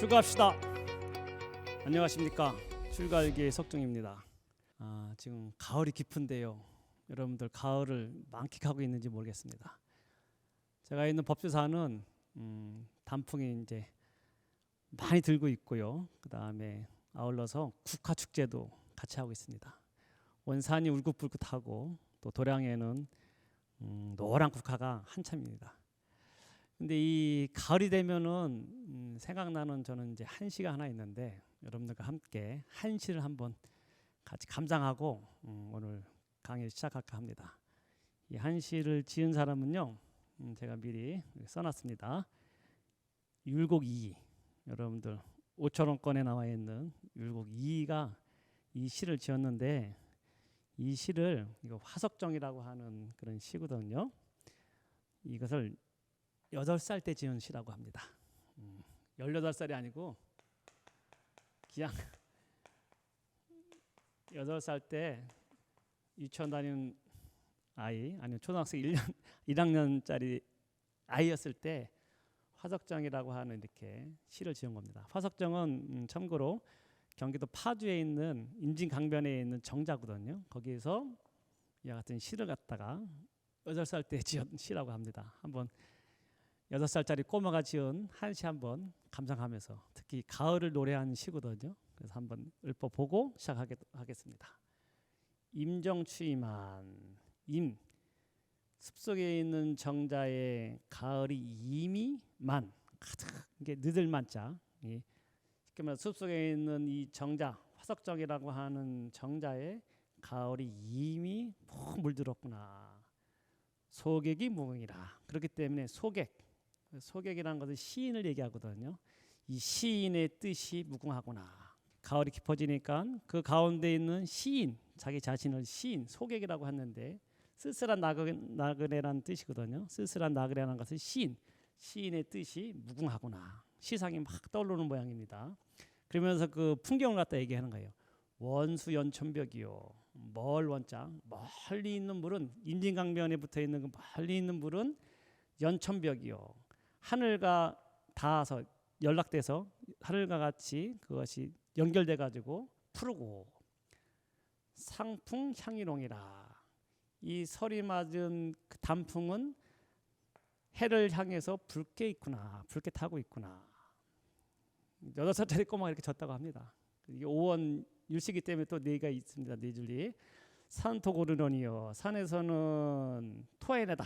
출가합시다. 안녕하십니까, 출가일기의 석중입니다. 지금 가을이 깊은데요, 여러분들 가을을 만끽하고 있는지 모르겠습니다. 제가 있는 법주사는 단풍이 이제 많이 들고 있고요, 그 다음에 아울러서 국화축제도 같이 하고 있습니다. 원산이 울긋불긋하고 또 도량에는 노란 국화가 한참입니다. 근데 이 가을이 되면은 생각나는 저는 이제 한시가 하나 있는데, 여러분들과 함께 한시를 한번 같이 감상하고 오늘 강의 시작할까 합니다. 이 한시를 지은 사람은요, 제가 미리 써놨습니다. 율곡이이, 여러분들 5,000원권에 나와 있는 율곡이이가 이 시를 지었는데, 이 시를 이거 화석정이라고 하는 그런 시거든요. 이것을 8살 때 지은 시라고 합니다. 18살이 아니고 그냥 8살 때 유치원 다니는 아이, 아니면 초등학생 1학년짜리 아이였을 때 화석정이라고 하는 이렇게 시를 지은 겁니다. 화석정은 참고로 경기도 파주에 있는 임진강변에 있는 정자거든요. 거기에서 이와 같은 시를 갖다가 8살 때 지은 시라고 합니다. 한번 6살짜리 꼬마가 지은 한시 한번 감상하면서, 특히 가을을 노래한 시거든요. 그래서 한번 읊어보고 시작하겠습니다. 임정추이만, 임, 숲속에 있는 정자에 가을이 이미 만, 가득, 이게 느들만자, 쉽게 말해서 숲속에 있는 이 정자, 화석정이라고 하는 정자에 가을이 이미 푹 물들었구나. 소객이 무궁이라. 그렇기 때문에 소객이라는 것은 시인을 얘기하거든요. 이 시인의 뜻이 무궁하구나. 가을이 깊어지니까 그 가운데 있는 시인, 자기 자신을 시인, 소객이라고 하는데, 쓸쓸한 나그네라는 뜻이거든요. 쓸쓸한 나그네라는 것은 시인의 뜻이 무궁하구나. 시상이 막 떠오르는 모양입니다. 그러면서 그 풍경을 갖다 얘기하는 거예요. 원수연천벽이요. 원자, 멀리 있는 물은, 임진강변에 붙어 있는 그 멀리 있는 물은 연천벽이요. 하늘과 닿아서 연락돼서 하늘과 같이 그것이 연결돼 가지고 푸르고, 상풍 향이롱이라. 이 설이 맞은 그 단풍은 해를 향해서 붉게 있구나, 붉게 타고 있구나. 8살짜리 꼬마가 이렇게 졌다고 합니다. 이게 5원 율시기 때문에 또 네가 있습니다. 네 줄리. 산토고르노니요, 산에서는 토해내다.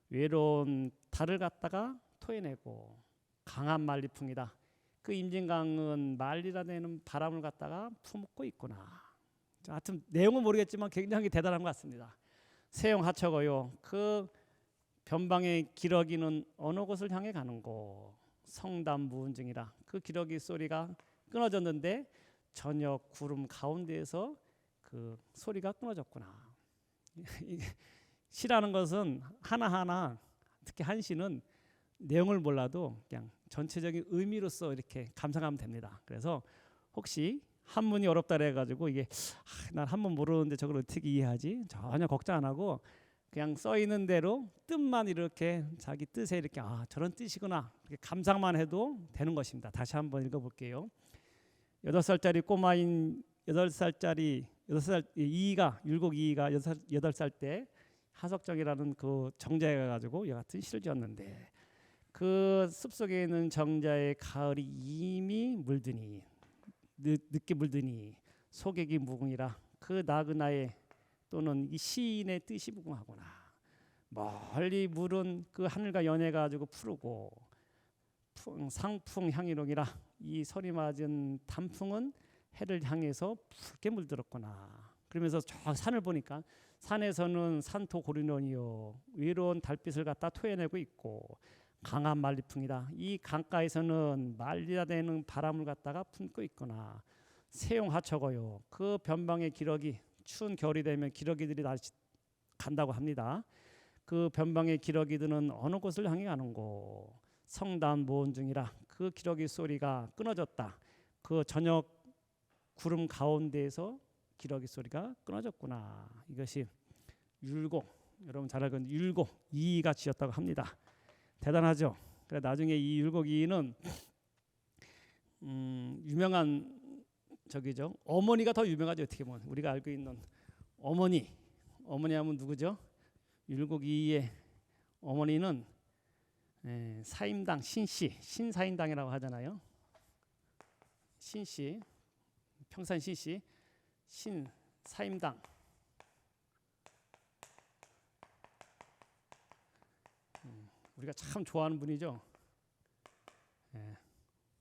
외로운 달을 갖다가 토해내고, 강한 만리풍이다. 그 임진강은 만리라는 바람을 갖다가 품고 있구나. 하여튼 내용은 모르겠지만 굉장히 대단한 것 같습니다. 세용하처거요, 그 변방의 기러기는 어느 곳을 향해 가는고, 성담무운증이라. 그 기러기 소리가 끊어졌는데 저녁 구름 가운데에서 그 소리가 끊어졌구나. 시라는 것은 하나하나, 특히 한시는 내용을 몰라도 그냥 전체적인 의미로서 이렇게 감상하면 됩니다. 그래서 혹시 한문이 어렵다 해가지고 이게 난 한문 모르는데 저걸 어떻게 이해하지? 전혀 걱정 안 하고 그냥 써 있는 대로 뜻만 이렇게 자기 뜻에 이렇게 저런 뜻이구나, 이렇게 감상만 해도 되는 것입니다. 다시 한번 읽어볼게요. 8살짜리 꼬마인 8살 이이가, 율곡 이이가 8살 때 하석정이라는 그 정자에 가가지고 이 같은 시를 지었는데, 그 숲속에 있는 정자에 가을이 이미 물드니, 늦게 물드니 소객이 무궁이라. 그 나그나의 또는 이 시인의 뜻이 무궁하구나. 멀리 물은 그 하늘과 연해 가지고 푸르고, 상풍 향이롱이라. 이 설이 맞은 단풍은 해를 향해서 붉게 물들었구나. 그러면서 저 산을 보니까 산에서는 산토고리논이요, 외로운 달빛을 갖다 토해내고 있고, 강한 만리풍이다. 이 강가에서는 만리가 되는 바람을 갖다가 품고 있구나. 세용하처거요, 그 변방의 기러기, 추운 겨울이 되면 기러기들이 다시 간다고 합니다. 그 변방의 기러기들은 어느 곳을 향해 가는고, 성담무운증이라. 그 기러기 소리가 끊어졌다. 그 저녁 구름 가운데에서 기러기 소리가 끊어졌구나. 이것이 율곡, 여러분 잘 알고 있는 율곡 이이가 지었다고 합니다. 대단하죠. 그래 나중에 이 율곡 이이는 유명한 저기죠. 어머니가 더 유명하죠. 어떻게 보면 우리가 알고 있는 어머니 하면 누구죠? 율곡이의 어머니는 사임당 신씨, 신사임당이라고 하잖아요. 신씨, 평산 신씨, 신사임당. 우리가 참 좋아하는 분이죠.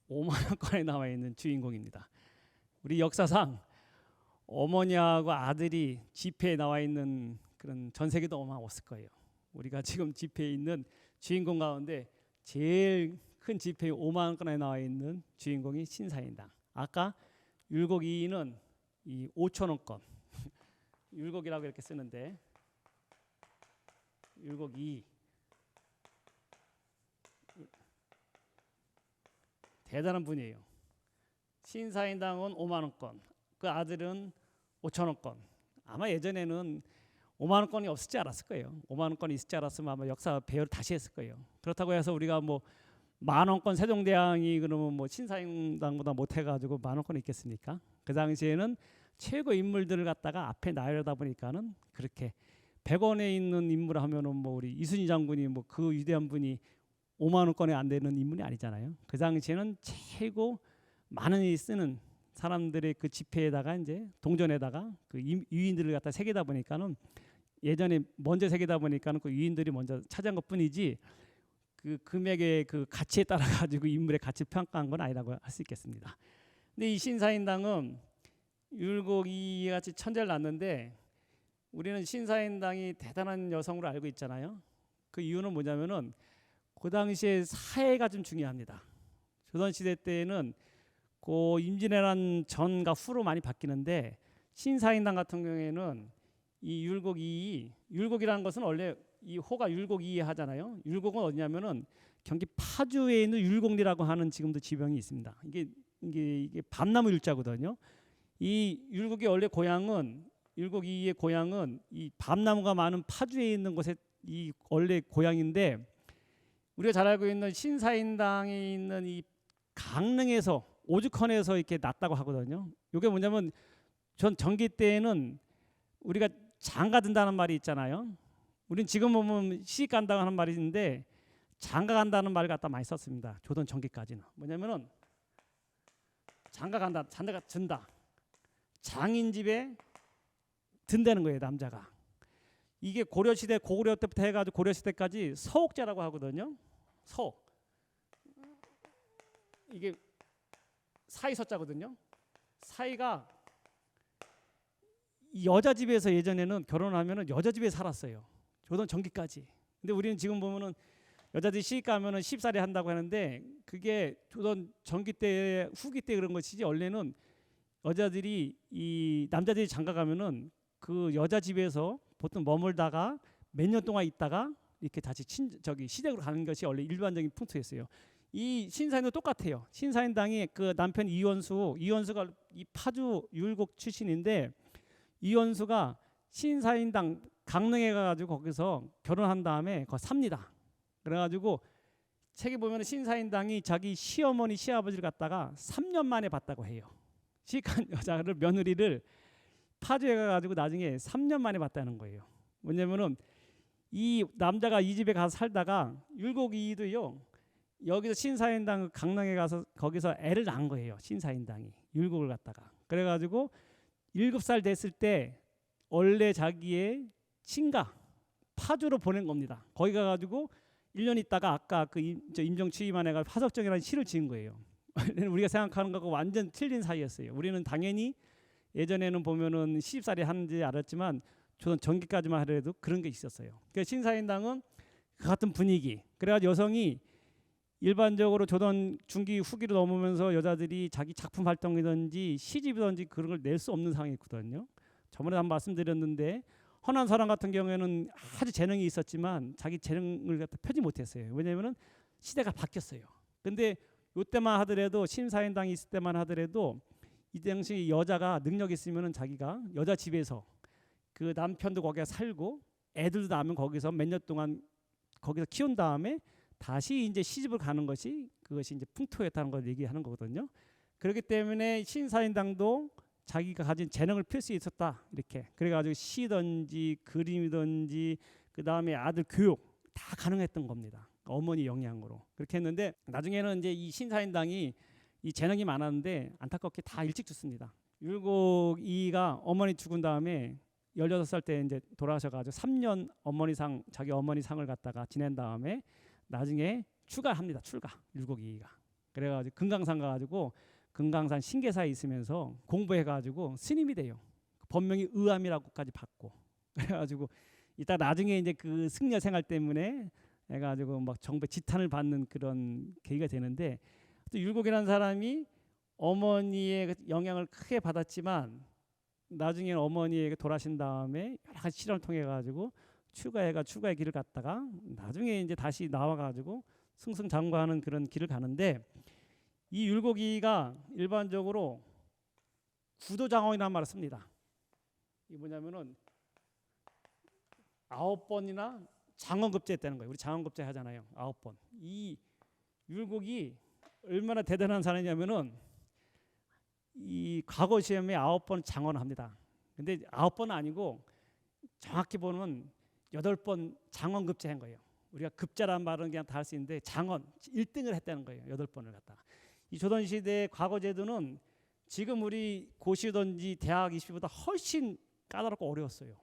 5만 원권에 나와 있는 주인공입니다. 우리 역사상 어머니하고 아들이 지폐에 나와 있는 그런 전세계도 아마 없을 거예요. 우리가 지금 지폐에 있는 주인공 가운데 제일 큰 지폐 5만 원권에 나와 있는 주인공이 신사임당. 아까 율곡이는 이 5천 원권 율곡이라고 이렇게 쓰는데 율곡이 대단한 분이에요. 신사임당은 5만 원권, 그 아들은 5천 원권. 아마 예전에는 5만 원권이 없을지 알았을 거예요. 5만 원권이 있을지 알았으면 아마 역사 배열을 다시 했을 거예요. 그렇다고 해서 우리가 뭐 만 원권 세종대왕이 그러면 뭐 신사임당보다 못해가지고 만 원권이 있겠습니까? 그 당시에는 최고 인물들을 갖다가 앞에 나열하다 보니까는 그렇게 100원에 있는 인물 하면은 뭐 우리 이순희 장군이 뭐 그 위대한 분이 5만 원권에 안 되는 인물이 아니잖아요. 그 당시에는 최고 많은 이 쓰는 사람들의 그 지폐에다가 이제 동전에다가 그 유인들을 갖다 새기다 보니까는 예전에 먼저 새기다 보니까는 그 유인들이 먼저 차지한 것뿐이지 그 금액의 그 가치에 따라 가지고 인물의 가치를 평가한 건 아니라고 할 수 있겠습니다. 근데 이 신사임당은 율곡이 같이 천재를 낳는데 우리는 신사임당이 대단한 여성으로 알고 있잖아요. 그 이유는 뭐냐면은 그 당시에 사회가 좀 중요합니다. 조선시대 때에는 그 임진왜란 전과 후로 많이 바뀌는데 신사임당 같은 경우에는 이 율곡이라는 것은 원래 이 호가 율곡이 하잖아요. 율곡은 어디냐면은 경기 파주에 있는 율곡리라고 하는 지금도 지명이 있습니다. 이게 밤나무 율자거든요. 이 율곡의 원래 고향은 율곡이의 고향은 이 밤나무가 많은 파주에 있는 곳에 이 원래 고향인데 우리가 잘 알고 있는 신사임당에 있는 이 강릉에서 오죽헌에서 이렇게 났다고 하거든요. 이게 뭐냐면 전 전기 때에는 우리가 장가 든다는 말이 있잖아요. 우린 지금 보면 시집 간다고 하는 말이 있는데 장가 간다는 말을 갖다 많이 썼습니다. 조선 전기까지는 뭐냐면은 장가 간다, 장가가 든다. 장인 집에 든다는 거예요, 남자가. 이게 고려시대 고구려 때부터 해가지고 고려시대까지 서옥제라고 하거든요. 서옥. 이게 사이 서자거든요. 사이가 여자 집에서 예전에는 결혼하면은 여자 집에 살았어요. 조선 전기까지. 근데 우리는 지금 보면은 여자들이 시집 가면은 십살이 한다고 하는데 그게 조선 전기 때 후기 때 그런 것이지 원래는 여자들이 이 남자들이 장가 가면은 그 여자 집에서 보통 머물다가 몇 년 동안 있다가 이렇게 다시 시댁으로 가는 것이 원래 일반적인 풍토였어요. 이 신사임도 똑같아요. 신사임당이 그 남편 이원수가 이 파주 율곡 출신인데 이원수가 신사임당 강릉에 가가지고 거기서 결혼한 다음에 거기 삽니다. 그래가지고 책에 보면 신사임당이 자기 시어머니 시아버지를 갖다가 3년 만에 봤다고 해요. 시집간 여자를 며느리를 파주에 가가지고 나중에 3년 만에 봤다는 거예요. 뭐냐면은 이 남자가 이 집에 가서 살다가 율곡이도요. 여기서 신사임당 강릉에 가서 거기서 애를 낳은 거예요. 신사임당이 율곡을 갖다가. 그래가지고 7살 됐을 때 원래 자기의 친가 파주로 보낸 겁니다. 거기 가가지고 1년 있다가 아까 그 임종 취임한 애가 화석정이라는 시를 지은 거예요. 우리가 생각하는 거하고 완전 틀린 사이였어요. 우리는 당연히 예전에는 보면은 시집살이 하는지 알았지만 조선 전기까지만 하더라도 그런 게 있었어요. 그러니까 신사임당은 그 같은 분위기. 그래가지고 여성이 일반적으로 조선 중기 후기로 넘으면서 여자들이 자기 작품 활동이든지 시집이든지 그런 걸 낼 수 없는 상황이었거든요. 저번에 한번 말씀드렸는데 허난사랑 같은 경우에는 아주 재능이 있었지만 자기 재능을 갖다 펴지 못했어요. 왜냐하면은 시대가 바뀌었어요. 근데 이때만 하더라도 신사임당이 있을 때만 하더라도 이 당시 여자가 능력 있으면은 자기가 여자 집에서 그 남편도 거기에 살고 애들도 낳으면 거기서 몇 년 동안 거기서 키운 다음에 다시 이제 시집을 가는 것이 그것이 이제 풍토였다는 걸 얘기하는 거거든요. 그렇기 때문에 신사임당도 자기가 가진 재능을 필 수 있었다 이렇게. 그래가지고 시든지 그림이든지 그 다음에 아들 교육 다 가능했던 겁니다. 어머니 영향으로 그렇게 했는데 나중에는 이제 이 신사임당이 이 재능이 많았는데 안타깝게 다 일찍 죽습니다. 율곡이가 어머니 죽은 다음에 16살 때 이제 돌아가셔가지고 3년 자기 어머니 상을 갖다가 지낸 다음에 나중에 출가합니다. 율곡이가. 그래가지고 금강산 가가지고 금강산 신계사에 있으면서 공부해가지고 스님이 돼요. 법명이 의암이라고까지 받고. 그래가지고 이따 나중에 이제 그 승려 생활 때문에 해가지고 막 정부의 지탄을 받는 그런 계기가 되는데, 또 율곡이라는 사람이 어머니의 영향을 크게 받았지만 나중에 어머니에게 돌아가신 다음에 여러 가지 시련을 통해 가지고 출가의 길을 갔다가 나중에 이제 다시 나와 가지고 승승장구하는 그런 길을 가는데, 이 율곡이가 일반적으로 구도장엄이라는 말을 씁니다. 이게 뭐냐면은 9번이나 장엄급제했다는 거예요. 우리 장엄급제 하잖아요. 9번. 이 율곡이 얼마나 대단한 사람이냐면은 이 과거 시험에 9번 장언을 합니다. 근데 9번은 아니고 정확히 보면 8번 장언급제한 거예요. 우리가 급제란 말은 그냥 다 할 수 있는데 장언 1등을 했다는 거예요. 8번을 갖다가. 이 조선시대 과거 제도는 지금 우리 고시든지 대학 입시보다 훨씬 까다롭고 어려웠어요.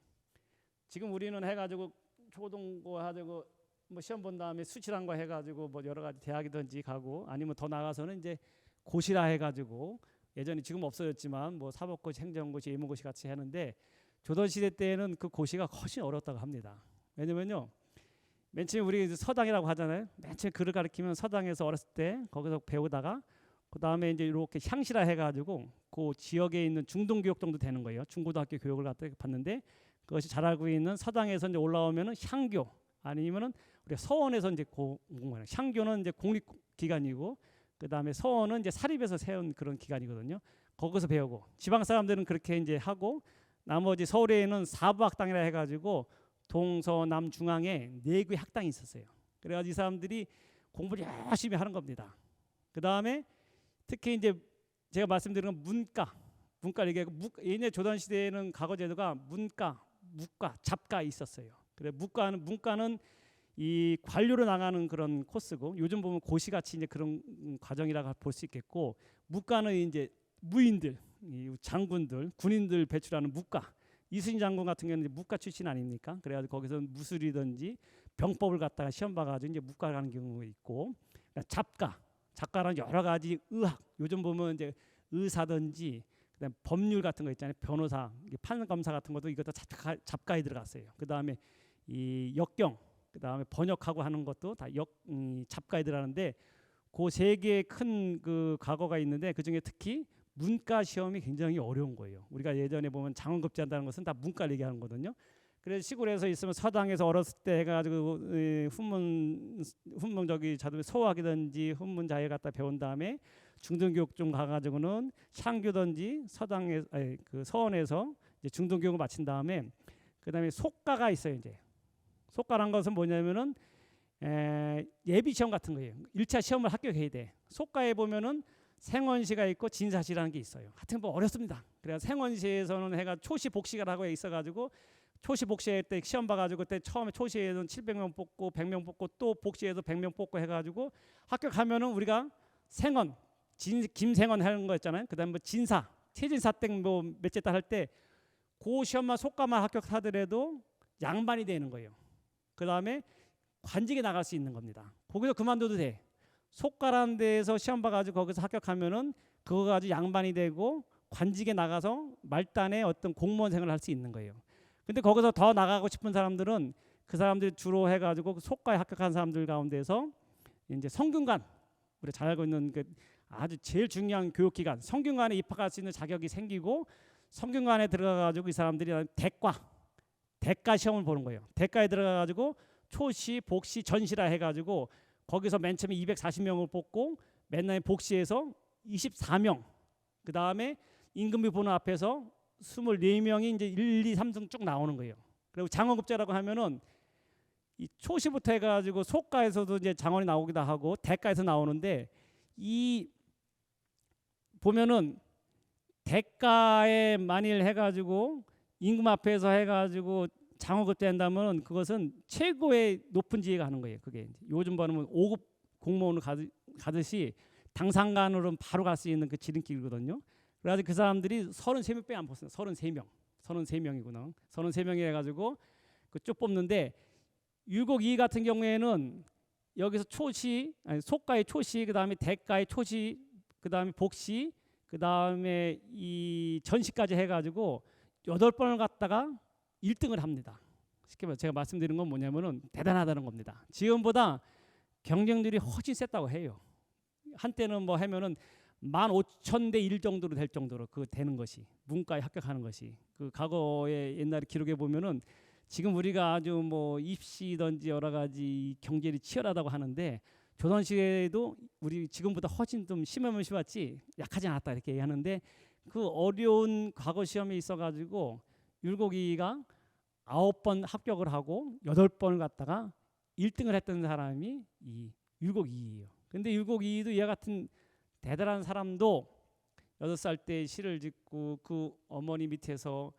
지금 우리는 해가지고 초등고 하고 뭐 시험 본 다음에 수치란 거 해가지고 뭐 여러 가지 대학이든지 가고, 아니면 더 나가서는 이제 고시라 해가지고 예전에 지금 없어졌지만 뭐 사법고시, 행정고시, 예문고시 같이 하는데, 조선시대 때는 그 고시가 훨씬 어렵다고 합니다. 왜냐면요, 맨 처음에 우리 서당이라고 하잖아요. 맨 처음에 글을 가르치면 서당에서 어렸을 때 거기서 배우다가 그 다음에 이제 이렇게 향시라 해가지고 그 지역에 있는 중등교육 정도 되는 거예요. 중고등학교 교육을 갖다 봤는데, 그것이 잘 알고 있는 서당에서 이제 올라오면은 향교, 아니면은 우리가 서원에서 이제 공부하는, 향교는 이제 공립기관이고 그 다음에 서원은 이제 사립에서 세운 그런 기관이거든요. 거기서 배우고, 지방 사람들은 그렇게 이제 하고, 나머지 서울에는 사부학당이라 해가지고 동서남 중앙에 4개의 학당이 있었어요. 그래가지고 이 사람들이 공부를 열심히 하는 겁니다. 그 다음에 특히 이제 제가 말씀드린 건 문과 얘기하고, 옛날 조선 시대에는 과거 제도가 문과, 무과, 잡과 있었어요. 그래 문과는 이 관료로 나가는 그런 코스고, 요즘 보면 고시같이 이제 그런 과정이라고 볼 수 있겠고, 무과는 이제 무인들, 장군들, 군인들 배출하는 무과. 이순신 장군 같은 경우는 이제 무과 출신 아닙니까? 그래가지고 거기서 무술이든지 병법을 갖다가 시험 봐가지고 이제 무과 가는 경우가 있고, 잡과는 여러 가지 의학, 요즘 보면 이제 의사든지 그다음 법률 같은 거 있잖아요. 변호사, 판검사 같은 것도 이것도 잡과에 들어갔어요. 그 다음에 이 역경, 그 다음에 번역하고 하는 것도 다 잡과에 들어가는데, 그 3개의 큰 그 과거가 있는데, 그 중에 특히 문과 시험이 굉장히 어려운 거예요. 우리가 예전에 보면 장원급제한다는 것은 다 문과를 얘기하는 거거든요. 그래서 시골에서 있으면 서당에서 어렸을 때 해가지고 훈문적이 자도 소학이든지 훈문자에 갖다 배운 다음에 중등교육 좀 가가지고는 향교든지 그 서원에서 이제 중등교육을 마친 다음에 그 다음에 속과가 있어요. 이제 속과란 것은 뭐냐면은 예비 시험 같은 거예요. 1차 시험을 합격해야 돼. 속과에 보면은 생원시가 있고 진사시라는 게 있어요. 하여튼 뭐 어렵습니다. 그래서 생원시에서는 해가 초시 복시라고 있어가지고, 초시 복시할 때 시험 봐가지고 그때 처음에 초시에는 700명 뽑고 100명 뽑고 또 복시에서 100명 뽑고 해가지고 합격하면은 우리가 생원, 김생원 하는 거 있잖아요. 그다음에 뭐 진사, 최진사 땡 뭐 몇째 딸 할 때 그 시험만 속과만 합격하더라도 양반이 되는 거예요. 그다음에 관직에 나갈 수 있는 겁니다. 거기서 그만둬도 돼. 속과라는 데에서 시험 봐가지고 거기서 합격하면은 그거 가지고 양반이 되고 관직에 나가서 말단에 어떤 공무원 생활을 할 수 있는 거예요. 근데 거기서 더 나가고 싶은 사람들은 그 사람들이 주로 해가지고 속과에 합격한 사람들 가운데서 이제 성균관, 우리가 잘 알고 있는 그 아주 제일 중요한 교육기관, 성균관에 입학할 수 있는 자격이 생기고, 성균관에 들어가가지고 이 사람들이 대과 시험을 보는 거예요. 대과에 들어가가지고 초시, 복시, 전시라 해가지고 거기서 맨 처음에 240명을 뽑고 맨날 복시에서 24명, 그 다음에 임금비 보는 앞에서 24명이 이제 1, 2, 3등 쭉 나오는 거예요. 그리고 장원급제라고 하면은 이 초시부터 해가지고 속과에서도 이제 장원이 나오기도 하고 대과에서 나오는데, 이 보면은 대가에 만일 해가지고 임금 앞에서 해가지고 장원급제한다면 그것은 최고의 높은 지위가 하는 거예요. 그게 이제 요즘 보면 5급 공무원으로 가듯이 당상관으로는 바로 갈 수 있는 그 지름길이거든요. 그래서 그 사람들이 33명밖에 안 뽑습니다. 33명. 33명이구나. 33명이 해가지고 그 쭉 뽑는데 율곡 2 같은 경우에는 여기서 초시, 아니 속가의 초시, 그 다음에 대가의 초시, 그 다음에 복시, 그 다음에 이 전시까지 해가지고 8번을 갖다가 1등을 합니다. 쉽게 말해서 제가 말씀드리는 건 뭐냐면은 대단하다는 겁니다. 지금보다 경쟁률이 훨씬 셌다고 해요. 한때는 뭐 하면은 15,000대 1 정도로 될 정도로 그 되는 것이 문과에 합격하는 것이 그 과거의 옛날에 기록에 보면은 지금 우리가 아주 뭐 입시든지 여러 가지 경쟁이 치열하다고 하는데 조선 시대에도 우리 지금보다 훨씬 좀 심하면 심했지 약하지 않았다 이렇게 얘기하는데 그 어려운 과거 시험에 있어가지고 율곡이가 9번 합격을 하고 8번을 갖다가 1등을 했던 사람이 이 율곡이예요. 근데 율곡이도 이와 같은 대단한 사람도 6살 때 시를 짓고 그 어머니 밑에서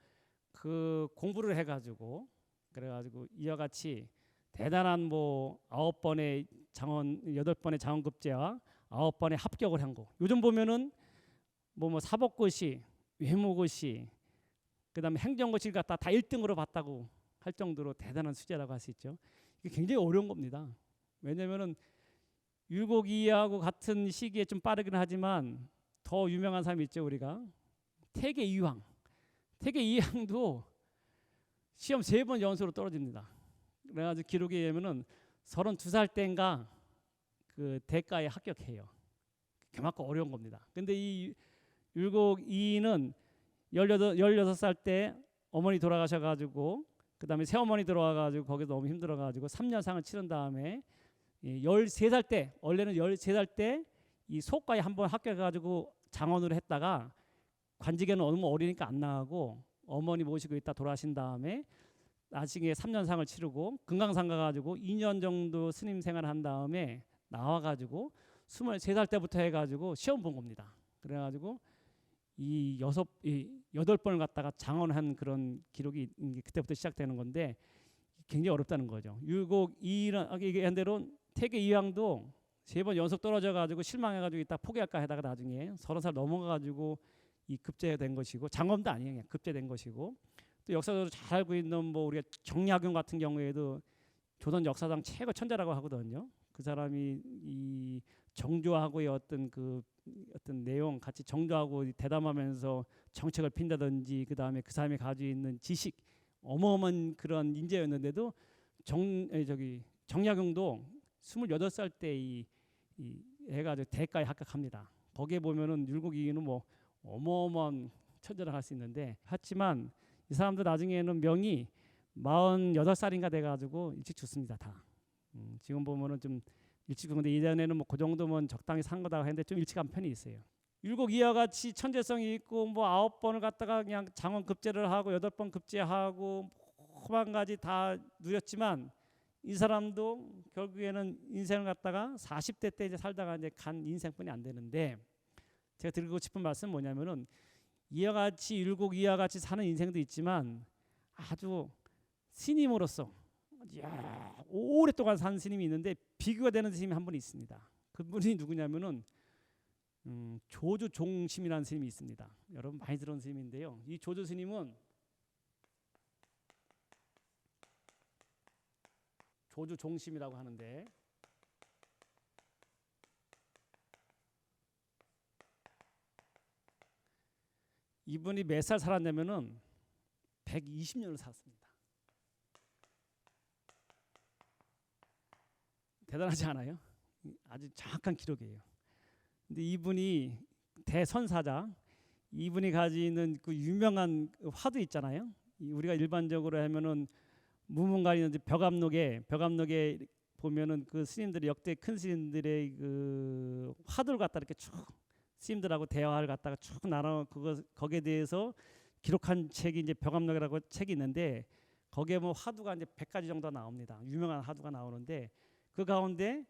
그 공부를 해가지고 그래가지고 이와 같이 대단한 뭐 9번의 장원 8번의 장원급제와 9번의 합격을 한 거. 요즘 보면은 뭐 사법고시, 외무고시, 그다음에 행정고시를 갖다 다 1등으로 봤다고 할 정도로 대단한 수재라고 할 수 있죠. 이게 굉장히 어려운 겁니다. 왜냐면은 율곡이하고 같은 시기에 좀 빠르긴 하지만 더 유명한 사람이 있죠. 우리가 태계 이황. 태계 이황도 시험 3번 연속으로 떨어집니다. 그래가지고 기록에 의하면은 32살 때인가 그 대가에 합격해요. 그만큼 어려운 겁니다. 근데 이 율곡 2는 16살 때 어머니 돌아가셔가지고 그 다음에 새어머니 들어와가지고 거기서 너무 힘들어가지고 3년상을 치른 다음에 13살 때 원래는 13살 때 이 속과에 한번 합격해가지고 장원으로 했다가 관직에는 너무 어리니까 안 나가고 어머니 모시고 있다 돌아가신 다음에 나중에 3년상을 치르고 금강산 가가지고 2년 정도 스님 생활을 한 다음에 나와가지고 23살 때부터 해가지고 시험 본 겁니다. 그래가지고 이 8번을 갖다가 장원한 그런 기록이 그때부터 시작되는 건데 굉장히 어렵다는 거죠. 율곡 2는 얘기한 대로 태계 이황도 3번 연속 떨어져가지고 실망해가지고 이따 포기할까 하다가 나중에 30살 넘어가가지고 이 급제된 것이고 장검도 아니에요. 그냥 급제된 것이고 또 역사적으로 잘 알고 있는 뭐 우리가 정약용 같은 경우에도 조선 역사상 최고 천재라고 하거든요. 그 사람이 이 정조하고의 어떤 내용 같이 정조하고 대담하면서 정책을 핀다든지 그 다음에 그 사람이 가지고 있는 지식 어마어마한 그런 인재였는데도 정약용도 28살 때 이 해가지고 대가에 합격합니다. 거기에 보면은 율곡이는 뭐 어마어마한 천재라 할 수 있는데 하지만 이 사람도 나중에는 명이 48살인가 돼가지고 일찍 죽습니다. 다. 지금 보면은 좀 일찍 죽는데 이전에는 뭐 그 정도면 적당히 산 거다 했는데 좀 일찍 간 편이 있어요. 율곡 이와 같이 천재성이 있고 뭐 9번을 갖다가 그냥 장원 급제를 하고 8번 급제하고 한 가지 다 누렸지만 이 사람도 결국에는 인생을 갖다가 40대 때 이제 살다가 이제 간 인생뿐이 안 되는데 제가 드리고 싶은 말씀은 뭐냐면은 이와 같이 율곡 이와 같이 사는 인생도 있지만 아주 스님으로서 오랫동안 산 스님이 있는데 비교가 되는 스님이 한 분이 있습니다. 그분이 누구냐면은 조주종심이라는 스님이 있습니다. 여러분 많이 들은 스님인데요. 이 조주 스님은 조주종심이라고 하는데 이분이 몇 살 살았냐면은 120년을 살았습니다. 대단하지 않아요? 아주 정확한 기록이에요. 근데 이분이 대선사자, 이분이 가지는 그 유명한 화두 있잖아요. 우리가 일반적으로 하면은 무문가리는 벽암록에 보면은 그 스님들이 역대 큰 스님들의 그 화두를 갖다 이렇게 쭉 스님들하고 대화를 갖다가 쭉 나눠 거기에 대해서 기록한 책이 이제 벽암록이라고 책이 있는데 거기에 뭐 화두가 이제 100가지 정도 나옵니다. 유명한 화두가 나오는데 그 가운데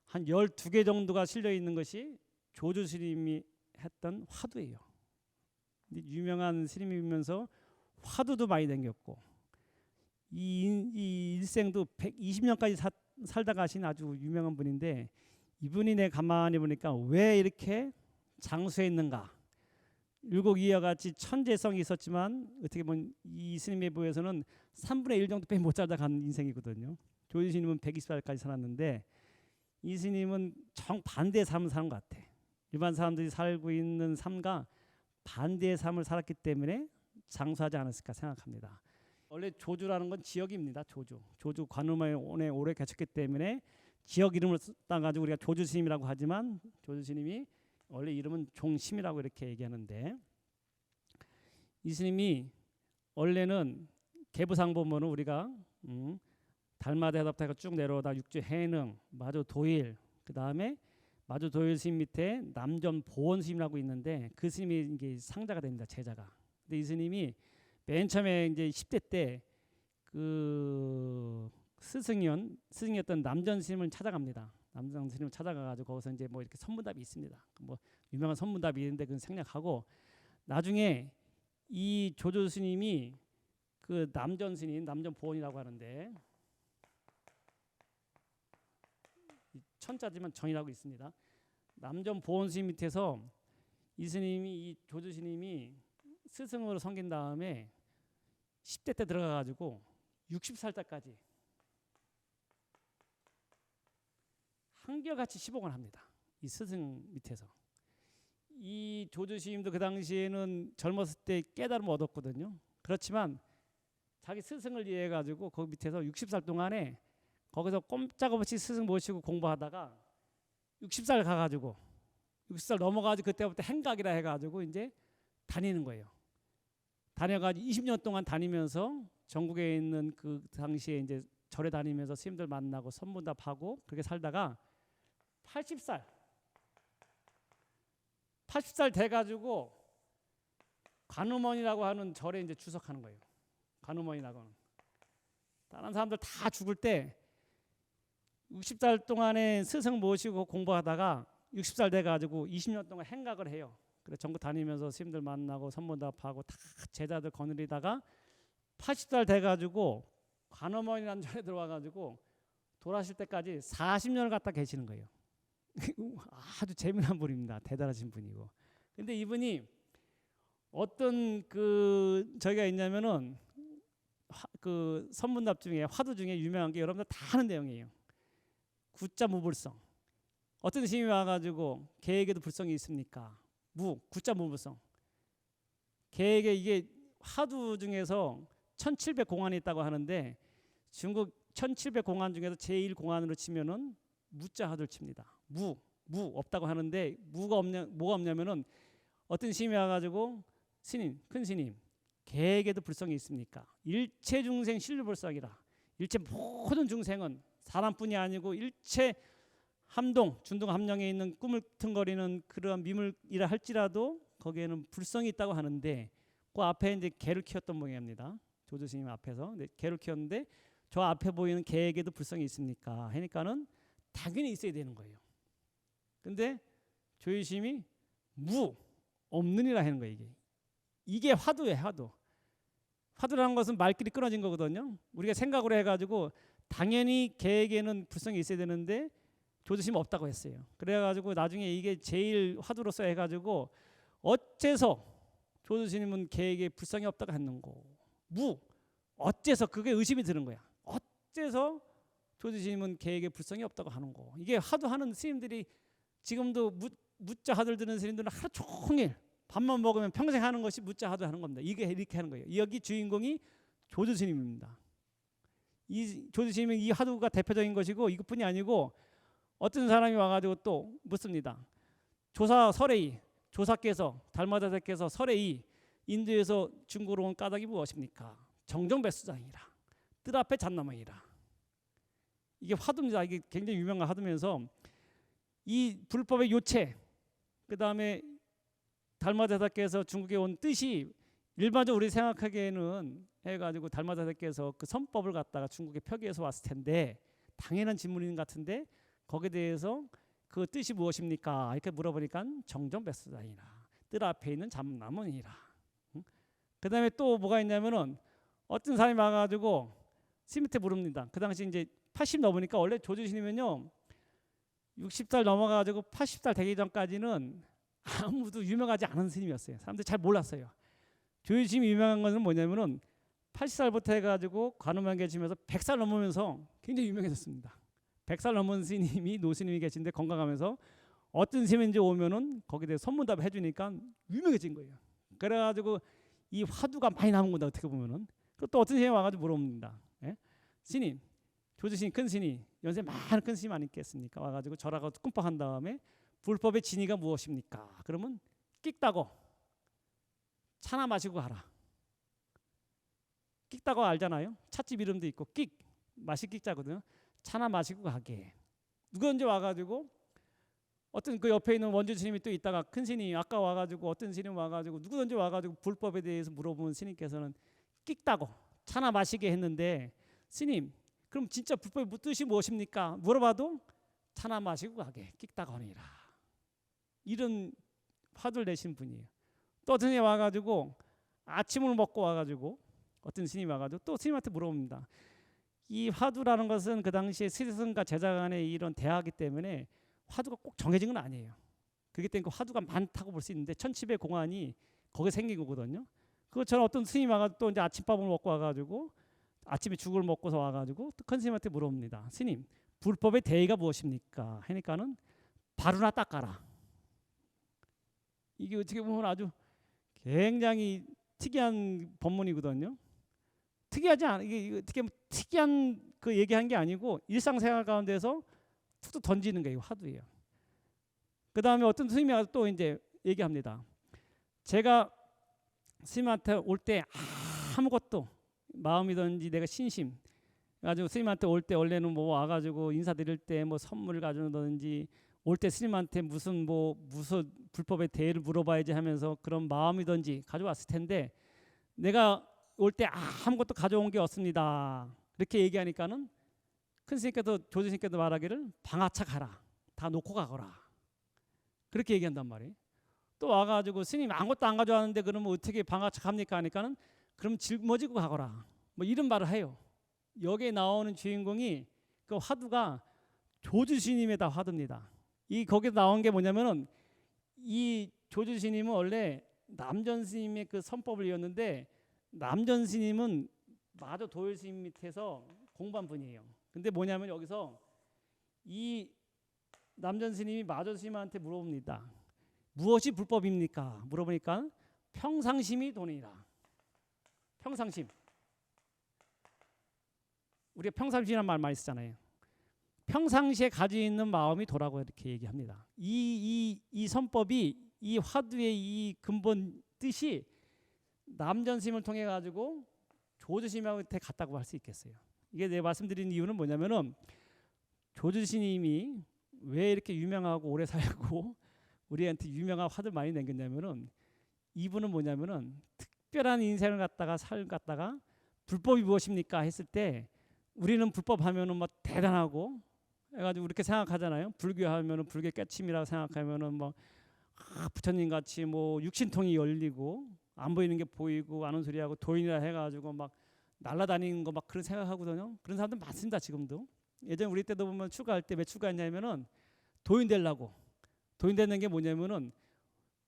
한 12개 정도가 실려 있는 것이 조주 스님이 했던 화두예요. 근데 유명한 스님이면서 화두도 많이 다녔고 이 일생도 120년까지 살다 가신 아주 유명한 분인데 이분이 내 가만히 보니까 왜 이렇게 장수해 있는가. 율곡이와 같이 천재성이 있었지만 어떻게 보면 이 스님에 비해서는 3분의 1 정도 못 살다 간 인생이거든요. 조지 스님은 120살까지 살았는데 이 스님은 정반대의 삶을 사는 것 같아. 일반 사람들이 살고 있는 삶과 반대의 삶을 살았기 때문에 장수하지 않았을까 생각합니다. 원래 조주라는 건 지역입니다. 조주 관음원에 오래 계셨기 때문에 지역 이름을 따가지고 우리가 조주 스님이라고 하지만 조주 스님이 원래 이름은 종심이라고 이렇게 얘기하는데 이 스님이 원래는 계부상 보면은 우리가 달마대답다가 쭉 내려오다 육주 해능, 마조 도일, 그 다음에 마조 도일 스님 밑에 남전 보원 스님이라고 있는데 그 스님이 이게 상자가 됩니다. 제자가. 근데 이 스님이 맨 처음에 이제 10대 때 그 스승이었던 남전 스님을 찾아갑니다. 남전 스님을 찾아가가지고 거기서 이제 뭐 이렇게 선문답이 있습니다. 뭐 유명한 선문답이 있는데 그건 생략하고 나중에 이 조조 스님이 그 남전 스님, 남전 보원이라고 하는데 천자지만 전이라고 있습니다. 남전 보원 스님 밑에서 이 스님이 이 조조 스님이 스승으로 섬긴 다음에 10대 때 들어가가지고 60살 때까지 한결같이 시봉을 합니다. 이 스승 밑에서. 이 조조 스님도 그 당시에는 젊었을 때 깨달음을 얻었거든요. 그렇지만 자기 스승을 위해 가지고 거기 밑에서 60살 동안에 거기서 꼼짝없이 스승 모시고 공부하다가 60살 가가지고 60살 넘어가지고 그때부터 행각이라 해가지고 이제 다니는 거예요. 다녀가지고 20년 동안 다니면서 전국에 있는 그 당시에 이제 절에 다니면서 스님들 만나고 선문답하고 그렇게 살다가 80살 돼가지고 관음원이라고 하는 절에 이제 주석하는 거예요. 관음원이라고는 다른 사람들 다 죽을 때 60살 동안에 스승 모시고 공부하다가 60살 돼가지고 20년 동안 행각을 해요. 그래서 전국 다니면서 스님들 만나고 선문답하고 다 제자들 거느리다가 80살 돼가지고 관음원이라는 절에 들어와가지고 돌아가실 때까지 40년을 갖다 계시는 거예요. 아주 재미난 분입니다. 대단하신 분이고. 근데 이분이 어떤 그 저희가 있냐면은 그 선문답 중에 화두 중에 유명한 게 여러분들 다 아는 내용이에요. 구자 무불성. 어떤 스님이 와가지고 개에게도 불성이 있습니까? 구자 무불성. 개에게 이게 화두 중에서 1700공안이 있다고 하는데 중국 1700공안 중에서 제1공안으로 치면은 무자 화두를 칩니다. 무 없다고 하는데 뭐가 없냐면은 어떤 스님이 와가지고 스님, 큰 스님, 개에게도 불성이 있습니까? 일체 중생 신류불성이라. 일체 모든 중생은 사람뿐이 아니고 일체 함동, 준동 함령에 있는 꾸물퉁거리는 그러한 미물이라 할지라도 거기에는 불성이 있다고 하는데 그 앞에 이제 개를 키웠던 모양입니다. 조조 스님 앞에서 개를 키웠는데 저 앞에 보이는 개에게도 불성이 있습니까? 하니까는 당연히 있어야 되는 거예요. 근데 조조 스님이 없느니라 하는 거예요. 이게 화두예요. 화두라는 것은 말끼리 끊어진 거거든요. 우리가 생각으로 해가지고 당연히 개에게는 불성이 있어야 되는데 조조 스님은 없다고 했어요. 그래가지고 나중에 이게 제일 화두로서 해가지고 어째서 조조 스님은 개에게 불성이 없다고 했는고 어째서 그게 의심이 드는 거야. 어째서 조조 스님은 개에게 불성이 없다고 하는고. 이게 화두하는 스님들이 지금도 무자 화두를 드는 스님들은 하루 종일 밥만 먹으면 평생 하는 것이 무자 화두 하는 겁니다. 이게 이렇게 하는 거예요. 여기 주인공이 조조 스님입니다. 이 조조 스님은 이 화두가 대표적인 것이고 이것뿐이 아니고 어떤 사람이 와가지고 또 묻습니다. 조사 설에이 조사께서 달마다사께서 설에이 인도에서 중국으로 온 까닭이 무엇입니까? 정정배수장이라 뜰 앞에 잣나무이라. 이게 화두입니다. 이게 굉장히 유명한 화두면서 이 불법의 요체 그 다음에 달마다사께서 중국에 온 뜻이 일반적으로 우리 생각하기에는 해가지고 달마다사께서 그 선법을 갖다가 중국에 표기해서 왔을 텐데 당연한 질문인 것 같은데 거기에 대해서 그 뜻이 무엇입니까? 이렇게 물어보니까 정전백수다니라. 뜰 앞에 있는 잠나무니라. 그 다음에 또 뭐가 있냐면은 어떤 사람이 와가지고 스님한테 물습니다. 그 당시 이제 80 넘으니까 원래 조주신이면요 60살 넘어가지고 80살 되기 전까지는 아무도 유명하지 않은 스님이었어요. 사람들이 잘 몰랐어요. 조주신이 유명한 것은 뭐냐면은 80살부터 해가지고 관음만 계시면서 100살 넘으면서 굉장히 유명해졌습니다. 100살 넘은 스님이 노스님이 계신데 건강하면서 어떤 스님인지 오면은 거기에 대해 선문답 해주니까 유명해진 거예요. 그래가지고 이 화두가 많이 남은 건데 어떻게 보면은 또 어떤 스님이 와가지고 물어봅니다. 예? 스님, 조주신 큰 스님, 연세 많은 큰 스님 아니겠습니까? 와가지고 절하고 꿈뻑한 다음에 불법의 진의가 무엇입니까? 그러면 끽다고 차나 마시고 가라. 끽다고 알잖아요. 찻집 이름도 있고 끽 맛이 끽자거든요. 차나 마시고 가게. 누가 언제 와가지고 어떤 그 옆에 있는 원주 스님이 또 있다가 큰 스님이 아까 와가지고 어떤 스님 와가지고 누구든지 와가지고 불법에 대해서 물어보는 스님께서는 끽다고 차나 마시게 했는데 스님 그럼 진짜 불법의 뜻이 무엇입니까? 물어봐도 차나 마시고 가게 끽다고 하니라. 이런 화두를 내신 분이에요. 또 어떤 스님이 와가지고 아침을 먹고 와가지고 어떤 스님이 와가지고 또 스님한테 물어봅니다. 이 화두라는 것은 그 당시에 스승과 제자 간의 이런 대화이기 때문에 화두가 꼭 정해진 건 아니에요. 그렇기 때문에 그 화두가 많다고 볼 수 있는데 천칩의 공안이 거기에 생긴 거거든요. 그것처럼 어떤 스님이 와가지고 또 이제 아침밥을 먹고 와가지고 아침에 죽을 먹고서 와가지고 또 큰 스님한테 물어봅니다. 스님, 불법의 대의가 무엇입니까? 하니까는 바루나 닦아라. 이게 어떻게 보면 아주 굉장히 특이한 법문이거든요. 특이하지 않아. 이게 어떻게 특이한 그 얘기한 게 아니고 일상생활 가운데서 툭툭 던지는 게 화두예요. 그 다음에 어떤 스님이 또 이제 얘기합니다. 제가 스님한테 올 때 아무것도 마음이든지 내가 신심 가지고 스님한테 올 때 원래는 뭐 와가지고 인사드릴 때 뭐 선물을 가져오든지 올 때 스님한테 무슨 불법의 대의를 물어봐야지 하면서 그런 마음이든지 가져왔을 텐데 내가 올 때 아무것도 가져온 게 없습니다. 이렇게 얘기하니까는 큰 스님께도 조주스님께도 말하기를 방아차 가라. 다 놓고 가거라. 그렇게 얘기한단 말이에요. 또 와가지고 스님 아무것도 안 가져왔는데 그러면 어떻게 방아차 갑니까? 하니까는 그럼 짊어지고 가거라. 뭐 이런 말을 해요. 여기에 나오는 주인공이 그 화두가 조주스님의 다 화두입니다. 이 거기서 나온 게 뭐냐면은 이 조주스님은 원래 남전 스님의 그 선법을 이었는데 남전 스님은 마저 도율 스님 밑에서 공부한 분이에요. 근데 뭐냐면 여기서 이 남전 스님이 마저 스님한테 물어봅니다. 무엇이 불법입니까? 물어보니까 평상심이 도니라. 평상심. 우리가 평상심이라는 말 많이 쓰잖아요. 평상시에 가지고 있는 마음이 도라고 이렇게 얘기합니다. 이 선법이 이 화두의 이 근본 뜻이 남전 스님을 통해 가지고 조주스님한테 갔다고 할 수 있겠어요. 이게 내가 말씀드린 이유는 뭐냐면은 조주스님이 왜 이렇게 유명하고 오래 살고 우리한테 유명한 화두를 많이 남겼냐면은 이분은 뭐냐면은 특별한 인생을 갖다가 불법이 무엇입니까 했을 때 우리는 불법 하면은 뭐 대단하고 해가지고 이렇게 생각하잖아요. 불교 하면은 불교 깨침이라고 생각하면은 뭐 부처님 같이 뭐 육신통이 열리고 안 보이는 게 보이고 아는 소리하고 도인이라 해가지고 막 날아다니는 거 막 그런 생각하거든요. 그런 사람들 많습니다 지금도. 예전 우리 때도 보면 출가할 때 왜 출가했냐면은 도인 되려고. 도인 되는 게 뭐냐면은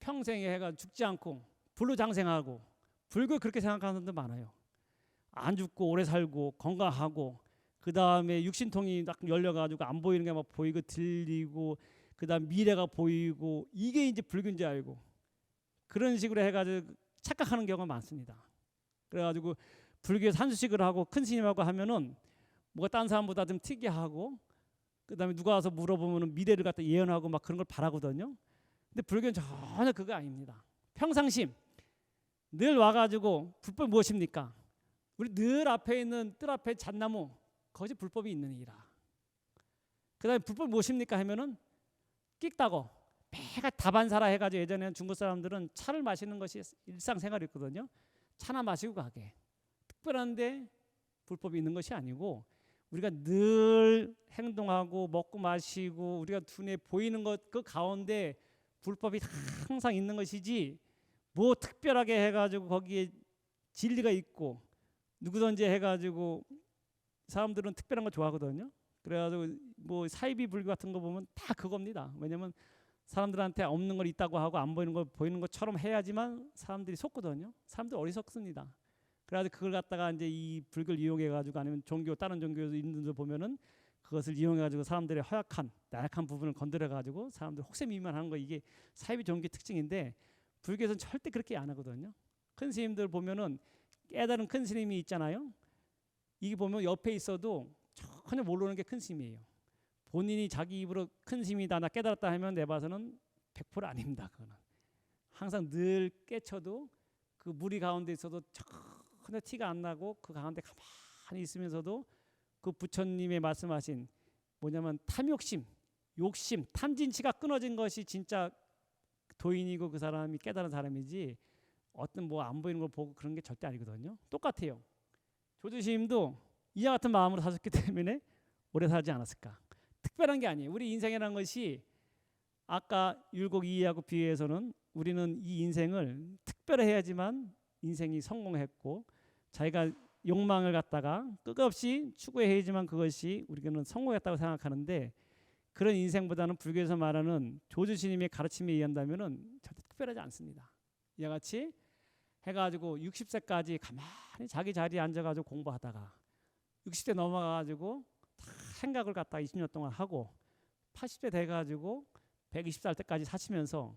평생에 해가 죽지 않고 불로 장생하고 불교 그렇게 생각하는 사람들 많아요. 안 죽고 오래 살고 건강하고 그 다음에 육신통이 딱 열려가지고 안 보이는 게 막 보이고 들리고 그 다음 미래가 보이고 이게 이제 불교인 줄 알고 그런 식으로 해가지고 착각하는 경우가 많습니다. 그래가지고 불교에 산수식을 하고 큰 스님하고 하면은 뭐가 딴 사람보다 좀 특이하고 그 다음에 누가 와서 물어보면은 미래를 갖다 예언하고 막 그런 걸 바라거든요. 근데 불교는 전혀 그거 아닙니다. 평상심 늘 와가지고 불법 무엇입니까? 우리 늘 앞에 있는 뜰 앞에 잣나무 거기서 불법이 있느니라. 그 다음에 불법 무엇입니까 하면은 끽다고 배가 다반사라 해가지고 예전에는 중국 사람들은 차를 마시는 것이 일상생활이었거든요. 차나 마시고 가게. 특별한데 불법이 있는 것이 아니고 우리가 늘 행동하고 먹고 마시고 우리가 눈에 보이는 것 그 가운데 불법이 항상 있는 것이지, 뭐 특별하게 해가지고 거기에 진리가 있고 누구든지 해가지고, 사람들은 특별한 거 좋아하거든요. 그래가지고 뭐 사이비 불교 같은 거 보면 다 그겁니다. 왜냐면 사람들한테 없는 걸 있다고 하고 안 보이는 걸 보이는 것처럼 해야지만 사람들이 속거든요. 사람들 어리석습니다. 그래가지고 그걸 갖다가 이제 이 불교를 이용해가지고, 아니면 종교 다른 종교에서 있는 분들 보면은 그것을 이용해가지고 사람들의 허약한 나약한 부분을 건드려가지고 사람들 혹세미만하는 거, 이게 사이비 종교 특징인데 불교에서는 절대 그렇게 안 하거든요. 큰 스님들 보면은 깨달은 큰 스님이 있잖아요. 이게 보면 옆에 있어도 전혀 모르는 게 큰 스님이에요. 본인이 자기 입으로 큰 스님이다 나 깨달았다 하면 내 봐서는 100% 아닙니다. 그거는 항상 늘 깨쳐도 그 무리 가운데 있어도 전혀 티가 안 나고 그 가운데 가만히 있으면서도 그 부처님의 말씀하신 뭐냐면 탐욕심, 욕심, 탐진치가 끊어진 것이 진짜 도인이고 그 사람이 깨달은 사람이지, 어떤 뭐 안 보이는 걸 보고 그런 게 절대 아니거든요. 똑같아요. 조주스님도 이와 같은 마음으로 사셨기 때문에 오래 살지 않았을까. 특별한 게 아니에요. 우리 인생이라는 것이 아까 율곡 이해하고 비유해서는 우리는 이 인생을 특별해야지만 인생이 성공했고, 자기가 욕망을 갖다가 끝없이 추구해야지만 그것이 우리는 성공했다고 생각하는데, 그런 인생보다는 불교에서 말하는 조주스님의 가르침에 의한다면은 절대 특별하지 않습니다. 이와 같이 해가지고 60세까지 가만히 자기 자리에 앉아가지고 공부하다가 60대 넘어가가지고 다 생각을 갖다가 20년 동안 하고 80대 돼가지고 120살 때까지 사시면서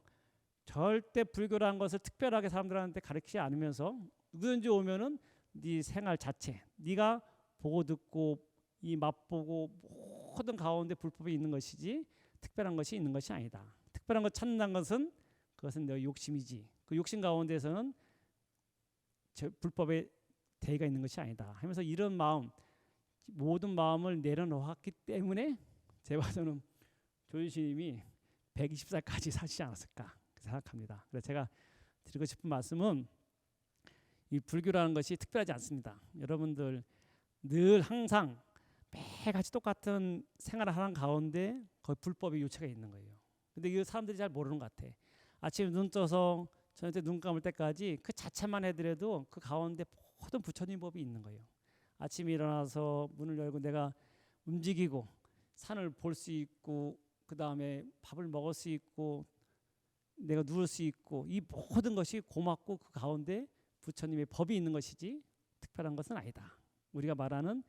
절대 불교라는 것을 특별하게 사람들한테 가르치지 않으면서, 누구든지 오면은 네 생활 자체, 네가 보고 듣고 이 맛보고 모든 가운데 불법이 있는 것이지 특별한 것이 있는 것이 아니다. 특별한 것 찾는 것은 그것은 내 욕심이지, 그 욕심 가운데서는 불법의 대의가 있는 것이 아니다 하면서 이런 마음, 모든 마음을 내려놓았기 때문에 제 봐서는 조주스님이 120살까지 사시지 않았을까 생각합니다. 그래서 제가 드리고 싶은 말씀은 이 불교라는 것이 특별하지 않습니다. 여러분들 늘 항상 매일같이 똑같은 생활을 하는 가운데 거의 불법의 요체가 있는 거예요. 근데 이 사람들이 잘 모르는 것 같아. 아침에 눈 떠서 저녁 때 눈 감을 때까지 그 자체만 해더라도 그 가운데 모든 부처님 법이 있는 거예요. 아침에 일어나서 문을 열고 내가 움직이고 산을 볼 수 있고, 그 다음에 밥을 먹을 수 있고, 내가 누울 수 있고, 이 모든 것이 고맙고 그 가운데 부처님의 법이 있는 것이지 특별한 것은 아니다. 우리가 말하는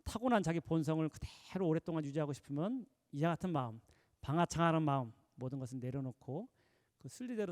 타고난 자기 본성을 그대로 오랫동안 유지하고 싶으면 이와 같은 마음, 방아창하는 마음, 모든 것을 내려놓고 그 순리대로